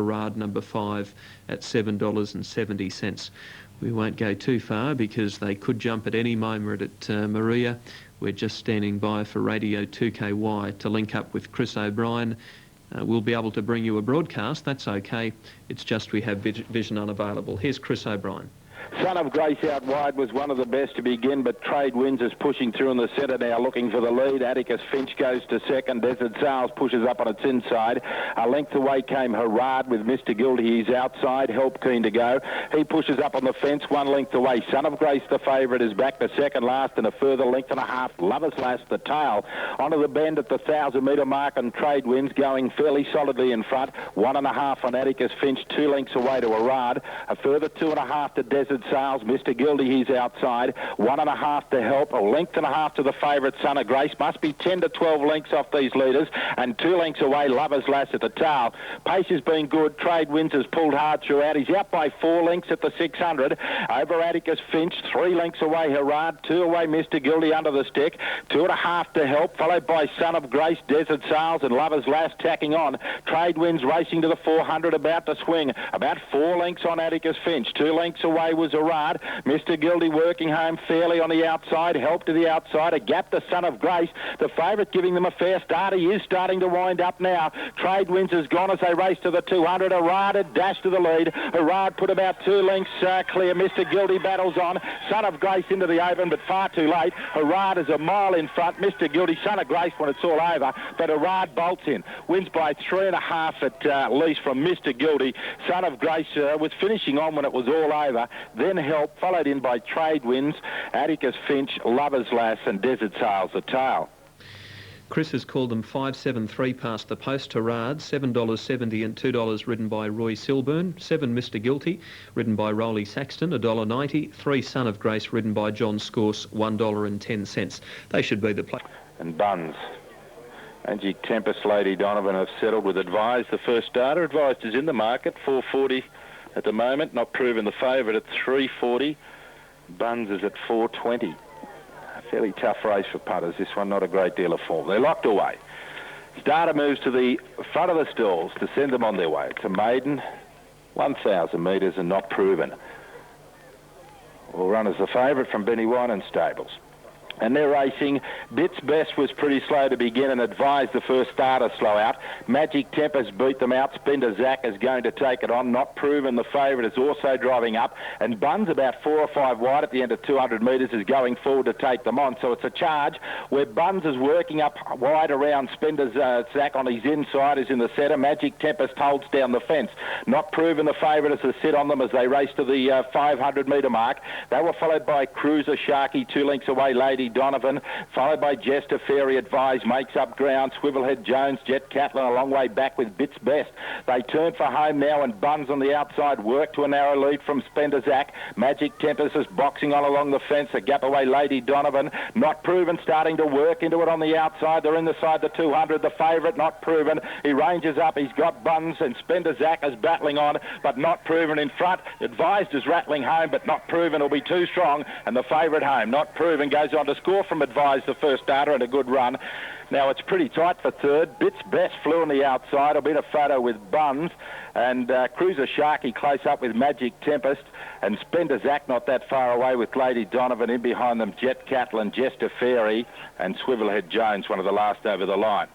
Rad number 5 at $7.70. We won't go too far because they could jump at any moment at Moruya. We're just standing by for Radio 2KY to link up with Chris O'Brien. We'll be able to bring you a broadcast, that's okay. It's just we have vision unavailable. Here's Chris O'Brien. Son of Grace out wide was one of the best to begin, but Trade Winds is pushing through in the centre now, looking for the lead. Atticus Finch goes to second. Desert Sales pushes up on its inside. A length away came Harad with Mr. Gildy. He's outside. Help keen to go. He pushes up on the fence, 1 length away. Son of Grace, the favourite, is back to second last and a further length and a half. Lover's Lass, the tail. Onto the bend at the 1,000-metre mark, and Trade Winds going fairly solidly in front. 1.5 on Atticus Finch, 2 lengths away to Harad. A further 2.5 to Desert Sales. Mr. Gildy, he's outside. 1.5 to Help. A length and a half to the favourite, Son of Grace. Must be 10 to 12 lengths off these leaders. And 2 lengths away, Lover's Lass at the tail. Pace has been good. Trade Winds has pulled hard throughout. He's out by 4 lengths at the 600. Over Atticus Finch. 3 lengths away, Harad. 2 away, Mr. Gildy under the stick. 2.5 to Help. Followed by Son of Grace, Desert Sales, and Lover's Lass tacking on. Trade Winds racing to the 400, about to swing. About 4 lengths on Atticus Finch. 2 lengths away was Harad. Mr. Gildy working home fairly on the outside. Help to the outside. A gap to Son of Grace. The favourite giving them a fair start. He is starting to wind up now. Trade Winds has gone as they race to the 200. Harad had dashed to the lead. Harad put about 2 lengths clear. Mr. Gildy battles on. Son of Grace into the open, but far too late. Harad is a mile in front. Mr. Gildy, Son of Grace when it's all over, but Harad bolts in. Wins by 3.5 at least from Mr. Gildy. Son of Grace was finishing on when it was all over. Then Help, followed in by Trade Winds, Atticus Finch, Lover's Lass, and Desert Sales, the tail. Chris has called them 5.73 past the post. Harad, $7.70 and $2 ridden by Roy Silburn. 7 Mr. Guilty, ridden by Rolly Saxton, $1.90. 3 Son of Grace, ridden by John Scorse, $1.10. They should be the play. And Buns. Magic Tempest, Lady Donovan have settled with Advised. The first starter, Advised, is in the market, 4.40 at the moment. Not proven the favourite at 3.40. Buns is at 4.20. A fairly tough race for punters. This one, not a great deal of form. They're locked away. Starter moves to the front of the stalls to send them on their way. It's a maiden, 1,000 metres and not proven. Will run as the favourite from Benny Wine Stables. And they're racing. Bits Best was pretty slow to begin and Advised the first starter slow out. Magic Tempest beat them out. Spender Zach is going to take it on. Not proven the favourite is also driving up. And Buns, about 4 or 5 wide at the end of 200 metres, is going forward to take them on. So it's a charge where Buns is working up wide around Spender Zach on his inside, is in the centre. Magic Tempest holds down the fence. Not proven the favourite is to sit on them as they race to the 500 metre mark. They were followed by Cruiser Sharky, 2 lengths away, Lady Donovan, followed by Jester Fairy. Advised makes up ground. Swivelhead Jones, Jet Catlin a long way back with Bits Best. They turn for home now, and Buns on the outside work to a narrow lead from Spender Zach. Magic Tempest is boxing on along the fence. A gap away, Lady Donovan. Not proven, starting to work into it on the outside. They're inside the 200. The favourite, Not Proven. He ranges up. He's got Buns, and Spender Zach is battling on, but Not Proven in front. Advised is rattling home, but Not Proven will be too strong, and the favourite home. Not Proven goes on to score from Advised, the first starter, and a good run. Now it's pretty tight for third. Bits Best flew on the outside. I'll be in a photo with Buns, and Cruiser Sharky close up with Magic Tempest, and Spender Zach not that far away with Lady Donovan. In behind them, Jet Catlin, Jester Fairy, and Swivelhead Jones, one of the last over the line.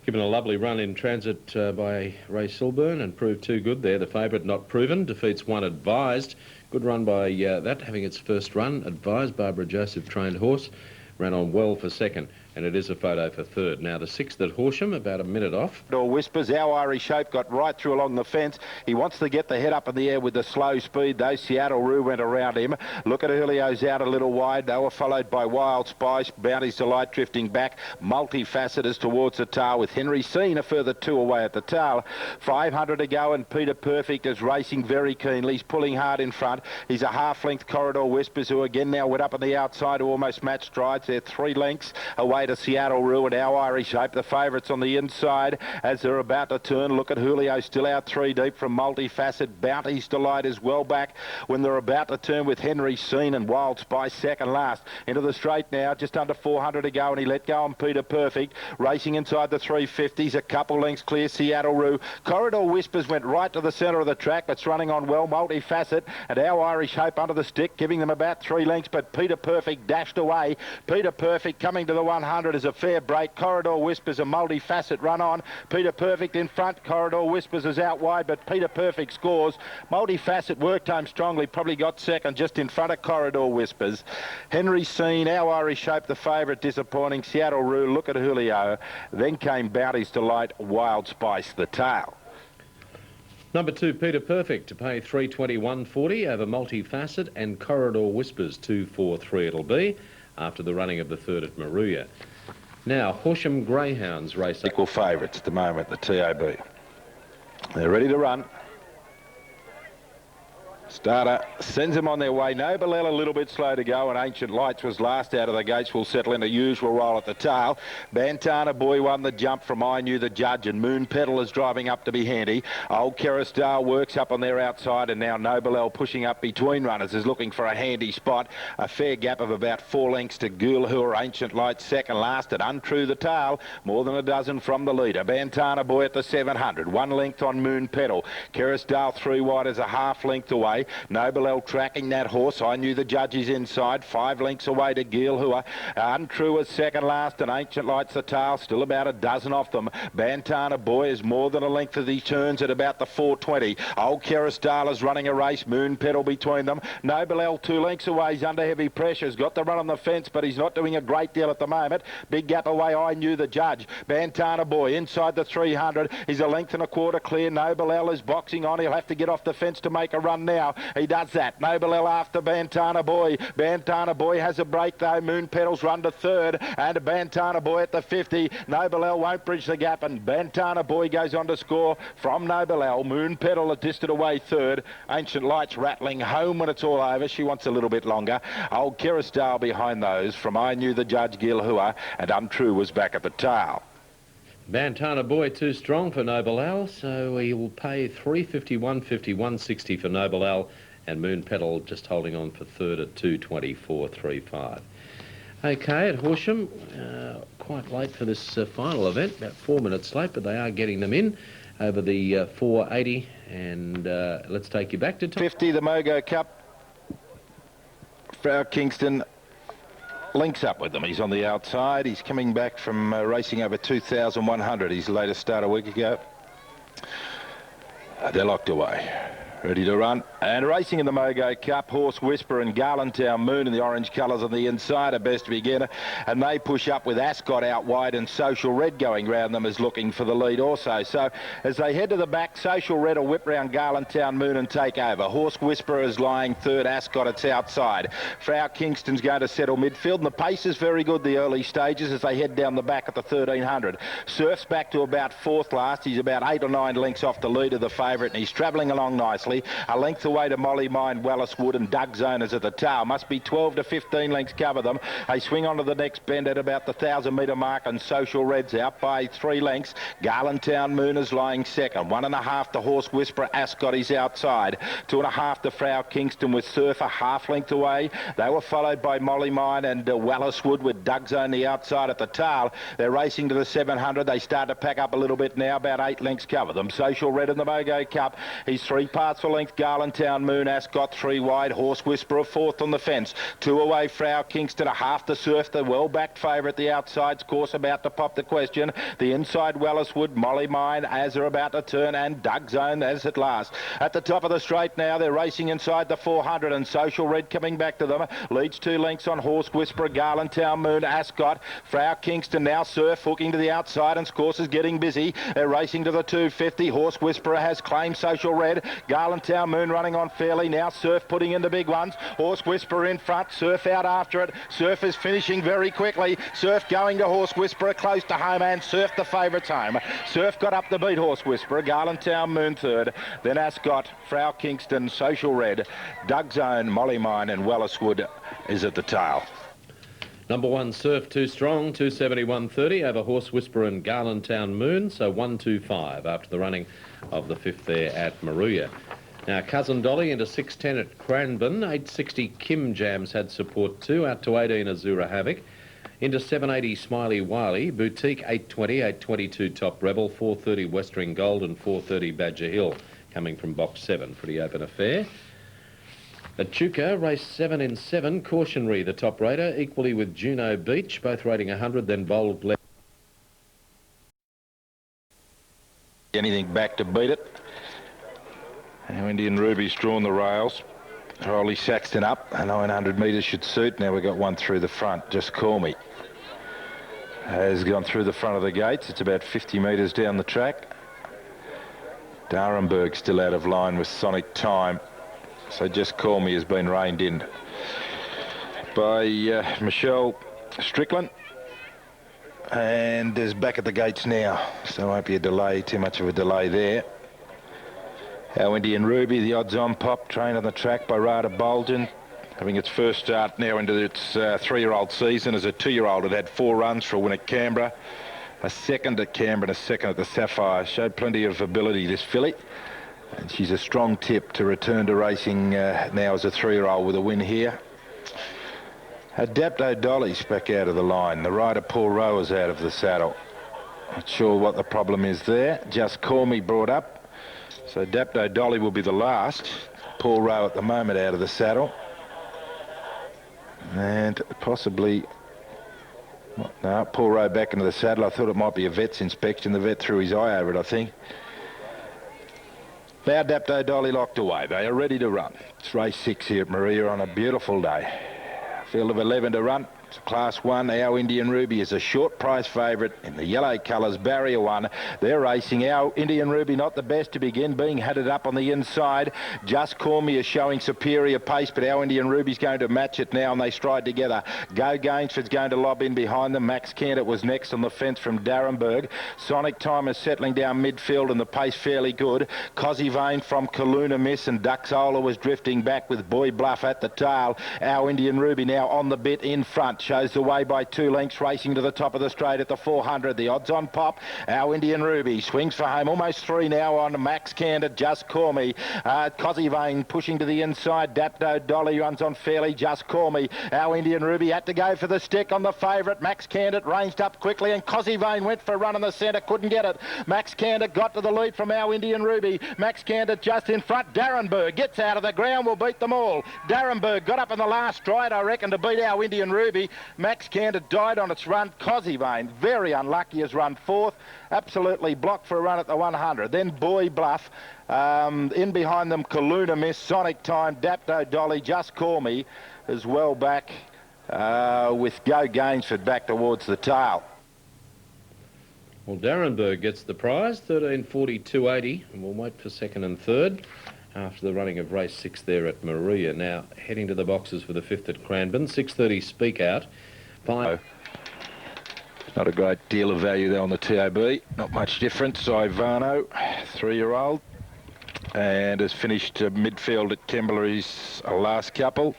Given a lovely run in transit by Ray Silburn and proved too good there. The favourite, Not Proven, defeats 1 Advised. Good run by that, having its first run. Advised, Barbara Joseph trained horse, ran on well for second, and it is a photo for third. Now the 6th at Horsham, about a minute off. Or Whispers, Our Irish Hope got right through along the fence. He wants to get the head up in the air with the slow speed, though. Seattle Roo went around him. Look at Julio's out a little wide. They were followed by Wild Spice, Bounty's Delight drifting back. Multifacetors towards the tail with Henry Seen a further 2 away at the tail. 500 to go, and Peter Perfect is racing very keenly. He's pulling hard in front. He's a half-length Corridor Whispers, who again now went up on the outside, who almost matched strides. They're 3 lengths away away to Seattle Rue and Our Irish Hope. The favourites on the inside as they're about to turn. Look at Julio still out 3 deep from Multifacet. Bounty's Delight is well back when they're about to turn with Henry Scene and Wild Spice second last. Into the straight now, just under 400 to go, and he let go on Peter Perfect. Racing inside the 350s, a couple lengths clear Seattle Rue. Corridor Whispers went right to the centre of the track. It's running on well. Multifacet and Our Irish Hope under the stick, giving them about 3 lengths, but Peter Perfect dashed away. Peter Perfect coming to the 100 is a fair break. Corridor Whispers and Multifacet run on. Peter Perfect in front. Corridor Whispers is out wide, but Peter Perfect scores. Multifacet worked home strongly, probably got second just in front of Corridor Whispers. Henry Scene, Our Irish Hope, the favourite, disappointing. Seattle Rue, Look at Julio. Then came Bounty's Delight, Wild Spice, the tail. Number 2, Peter Perfect, to pay $321.40 over Multifacet and Corridor Whispers, 243 it'll be, after the running of the third at Moruya. Now, Horsham Greyhounds race. Equal favourites at the moment, the TAB. They're ready to run. Starter sends them on their way. Noble a little bit slow to go, and Ancient Lights was last out of the gates. Will settle in a usual role at the tail. Bantana Boy won the jump from I Knew the Judge, and Moon Pedal is driving up to be handy. Old Kerrisdale works up on their outside, and now Noble pushing up between runners is looking for a handy spot. A fair gap of about 4 lengths to Gulhur. Ancient Lights second last, and Untrue the tail, more than a dozen from the leader. Bantana Boy at the 700, 1 length on Moon Pedal. Kerrisdale 3 wide is a half length away. Noble tracking that horse. I Knew the Judge is inside. 5 lengths away to Gilhua. Untrue is second last, and Ancient Lights the tail. Still about a dozen off them. Bantana Boy is more than a length of these turns at about the 420. Old Kerrisdale is running a race. Moon Pedal between them. Noble 2 lengths away. He's under heavy pressure. He's got the run on the fence, but he's not doing a great deal at the moment. Big gap away. I Knew the Judge. Bantana Boy inside the 300. He's a length and a quarter clear. Noble is boxing on. He'll have to get off the fence to make a run now. He does that. Noble after Bantana Boy. Bantana Boy has a break though. Moon Pedal's run to third, and Bantana Boy at the 50. Noble won't bridge the gap, and Bantana Boy goes on to score from Noble. Moon Pedal a distant away third. Ancient Lights rattling home when it's all over. She wants a little bit longer. Old Kerrisdale behind those from I Knew the Judge, Gilhua, and Untrue was back at the tail. Bantana Boy too strong for Noble, so he will pay $351.50, $160 for Noble, and Moon Pedal just holding on for third at $224.35. Okay, at Horsham, quite late for this final event, about 4 minutes late, but they are getting them in over the 480, and let's take you back to 50, the Mogo Cup. Frau Kingston links up with them. He's on the outside. He's coming back from racing over 2,100. His latest start a week ago. They're locked away. Ready to run. And racing in the Mogo Cup, Horse Whisper and Garlandtown Moon in the orange colours on the inside, a best beginner. And they push up with Ascot out wide, and Social Red going round them is looking for the lead also. So as they head to the back, Social Red will whip round Garlandtown Moon and take over. Horse Whisper is lying third, Ascot it's outside. Frau Kingston's going to settle midfield, and the pace is very good the early stages as they head down the back at the 1,300. Surf's back to about fourth last. He's about 8 or 9 lengths off the lead of the favourite, and he's travelling along nicely. A length away to Molly Mine, Wallace Wood and Doug Zone is at the tail. Must be 12 to 15 lengths cover them. They swing onto the next bend at about the 1,000-metre mark, and Social Red's out by 3 lengths. Garlandtown Moon is lying second. 1.5 to Horse Whisperer. Ascot is outside. 2.5 to Frau Kingston with Surfer half length away. They were followed by Molly Mine and Wallace Wood with Doug Zone the outside at the tail. They're racing to the 700. They start to pack up a little bit now. About 8 lengths cover them. Social Red in the Mogo Cup. He's 3 parts for length. Garlandtown Moon, Ascot 3 wide. Horse Whisperer fourth on the fence. 2 away, Frau Kingston, a half to Surf, the well-backed favourite. The outside's course about to pop the question. The inside, Wallace Wood, Molly Mine, as they're about to turn, and Doug Zone as at last. At the top of the straight now, they're racing inside the 400, and Social Red coming back to them. Leads 2 lengths on Horse Whisperer, Garlandtown Moon, Ascot. Frau Kingston now Surf hooking to the outside, and course is getting busy. They're racing to the 250. Horse Whisperer has claimed Social Red. Garlandtown Moon running on fairly. Now Surf putting in the big ones. Horse Whisperer in front. Surf out after it. Surf is finishing very quickly. Surf going to Horse Whisperer close to home, and Surf the favourites home. Surf got up to beat Horse Whisperer. Garlandtown Moon third. Then Ascot, Frau Kingston, Social Red, Doug Zone, Molly Mine and Wallace Wood is at the tail. Number 1, Surf Too Strong, 271.30 over Horse Whisperer and Garland Town Moon, so 125 after the running of the 5th there at Moruya. Now, Cousin Dolly into 6.10 at Cranbourne, 8.60 Kim Jams had support too, out to 18 Azura Havoc. Into 7.80 Smiley Wiley, Boutique 8.20, 8.22 Top Rebel, 4.30 Western Gold and 4.30 Badger Hill, coming from box 7. Pretty open affair. At Chuka, race 7 in 7, Cautionary, the top rater, equally with Juno Beach, both rating 100, then Bold left. Anything back to beat it. Now Indian Ruby's drawn the rails. Rolly Saxton up, 900 metres should suit. Now we've got one through the front. Just Call Me has gone through the front of the gates. It's about 50 metres down the track. Darenberg still out of line with Sonic Time. So Just Call Me has been reined in by Michelle Strickland. And is back at the gates now. So won't be a delay, too much of a delay there. Our Indian Ruby, the odds-on pop, trained on the track by Rada Bolgen, having its first start now into its 3-year-old season. As a 2-year-old, it had 4 runs for a win at Canberra, a second at Canberra and a second at the Sapphire. Showed plenty of ability, this filly, and she's a strong tip to return to racing now as a 3-year-old with a win here. Adapto Dolly's back out of the line. The rider Paul Rowe is out of the saddle. Not sure what the problem is there. Just Call Me brought up. So Adapto Dolly will be the last. Paul Rowe at the moment out of the saddle. And possibly... No, Paul Rowe back into the saddle. I thought it might be a vet's inspection. The vet threw his eye over it, I think. Now Adapto Dolly locked away. They are ready to run. It's race 6 here at Moruya on a beautiful day. Field of 11 to run. It's Class 1. Our Indian Ruby is a short price favourite in the yellow colours, Barrier 1. They're racing. Our Indian Ruby not the best to begin, being headed up on the inside. Just Call Me is showing superior pace, but our Indian Ruby's going to match it now, and they stride together. Go Gainsford's going to lob in behind them. Max Candidate was next on the fence from Darenberg. Sonic Time is settling down midfield, and the pace fairly good. Cosy Vane from Kaluna Miss, and Duxola was drifting back with Boy Bluff at the tail. Our Indian Ruby now on the bit in front. Shows the way by 2 lengths, racing to the top of the straight at the 400. The odds on pop. Our Indian Ruby swings for home. Almost 3 now on Max Candid. Just Call Me. Cosy Vane pushing to the inside. Dapto Dolly runs on fairly. Just Call Me. Our Indian Ruby had to go for the stick on the favourite. Max Candid ranged up quickly, and Cosy Vane went for a run in the centre. Couldn't get it. Max Candid got to the lead from Our Indian Ruby. Max Candid just in front. Darenberg gets out of the ground. Will beat them all. Darenberg got up in the last stride, I reckon, to beat Our Indian Ruby. Max Candid died on its run. Cosy Vane, very unlucky, has run 4th. Absolutely blocked for a run at the 100. Then Boy Bluff. In behind them, Kaluna Miss, Sonic Time, Dapto Dolly, Just Call Me as well back with Go Gainsford back towards the tail. Well, Darenberg gets the prize, 13.42.80, and we'll wait for second and third after the running of race 6 there at Moruya. Now heading to the boxes for the 5th at Cranbourne. 6.30 Speak Out. 5. Not a great deal of value there on the TAB. Not much difference. Ivano, 3-year-old, and has finished midfield at Kimberley's last couple.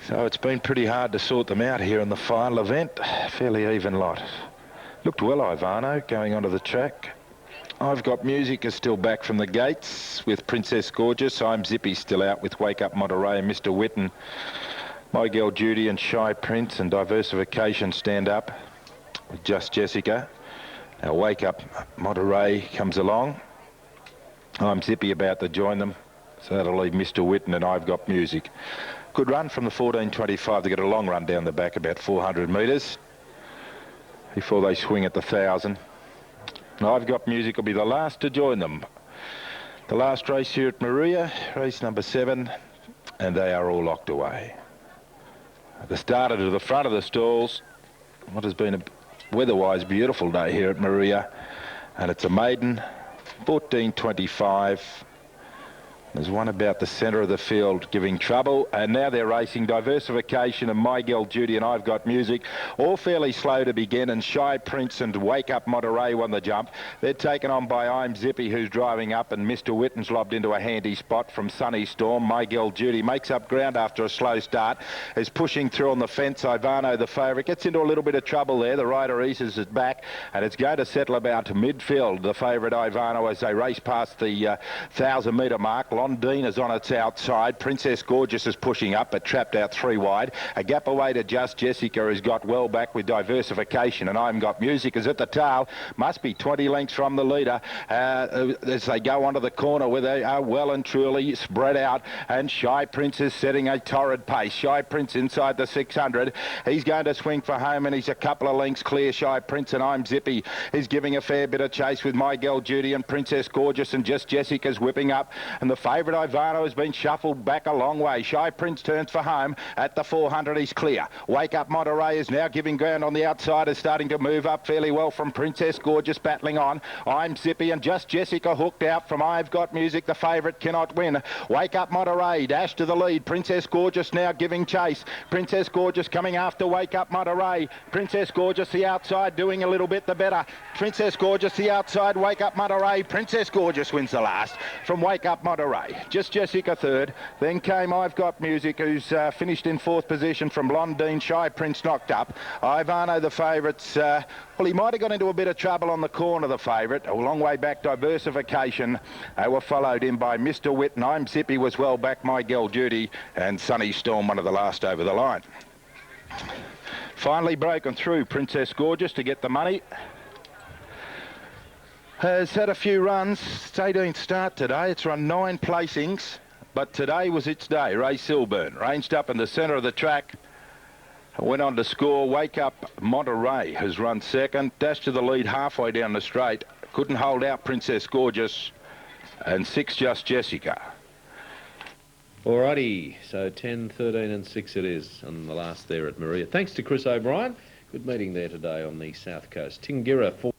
So it's been pretty hard to sort them out here in the final event. Fairly even lot. Looked well, Ivano, going onto the track. I've Got Music is still back from the gates with Princess Gorgeous. I'm Zippy still out with Wake Up Monterey and Mr. Witten. My Girl Judy and Shy Prince and Diversification stand up with Just Jessica. Now Wake Up Monterey comes along. I'm Zippy about to join them. So that'll leave Mr. Witten and I've Got Music. Good run from the 14.25. They get a long run down the back, about 400 metres before they swing at the 1,000. I've Got Music will be the last to join them. The last race here at Moruya, race number 7, and they are all locked away. The starter to the front of the stalls. What has been a weather-wise beautiful day here at Moruya, and it's a maiden, 14.25. There's one about the centre of the field giving trouble, and now they're racing Diversification and My Girl Judy and I've Got Music, all fairly slow to begin, and Shy Prince and Wake Up Monterey won the jump. They're taken on by I'm Zippy, who's driving up, and Mr. Witten's lobbed into a handy spot from Sunny Storm. My Girl Judy makes up ground after a slow start, is pushing through on the fence. Ivano, the favourite, gets into a little bit of trouble there. The rider eases it back, and it's going to settle about midfield, the favourite Ivano, as they race past the 1,000-metre mark. Londine is on its outside. Princess Gorgeous is pushing up, but trapped out 3 wide. A gap away to Just Jessica, has got well back with Diversification, and I've Got Music is at the tail. Must be 20 lengths from the leader as they go onto the corner, where they are well and truly spread out, and Shy Prince is setting a torrid pace. Shy Prince inside the 600. He's going to swing for home, and he's a couple of lengths clear. Shy Prince, and I'm Zippy is giving a fair bit of chase with My Girl Judy and Princess Gorgeous, and Just Jessica's whipping up, and the favourite Ivano has been shuffled back a long way. Shy Prince turns for home at the 400. He's clear. Wake Up Monterey is now giving ground on the outside, is starting to move up fairly well from Princess Gorgeous, battling on. I'm Zippy and Just Jessica hooked out from I've Got Music. The favourite cannot win. Wake Up Monterey dash to the lead. Princess Gorgeous now giving chase. Princess Gorgeous coming after Wake Up Monterey. Princess Gorgeous the outside, doing a little bit the better. Princess Gorgeous the outside. Wake Up Monterey. Princess Gorgeous wins the last from Wake Up Monterey. Just Jessica third. Then came I've Got Music, who's finished in 4th position from Blondine. Shy Prince knocked up. Ivano, the favourites, well, he might have got into a bit of trouble on the corner, the favourite. A long way back, Diversification. They were followed in by Mr. Witten. I'm Zippy was well back, My Girl Judy, and Sunny Storm, one of the last over the line. Finally broken through, Princess Gorgeous to get the money. Has had a few runs. It's 18th start today. It's run 9 placings, but today was its day. Ray Silburn ranged up in the centre of the track. Went on to score. Wake Up Monterey has run second. Dashed to the lead halfway down the straight. Couldn't hold out Princess Gorgeous. And 6 Just Jessica. Alrighty, so 10, 13 and 6 it is on the last there at Moruya. Thanks to Chris O'Brien. Good meeting there today on the South Coast. Tingira 4.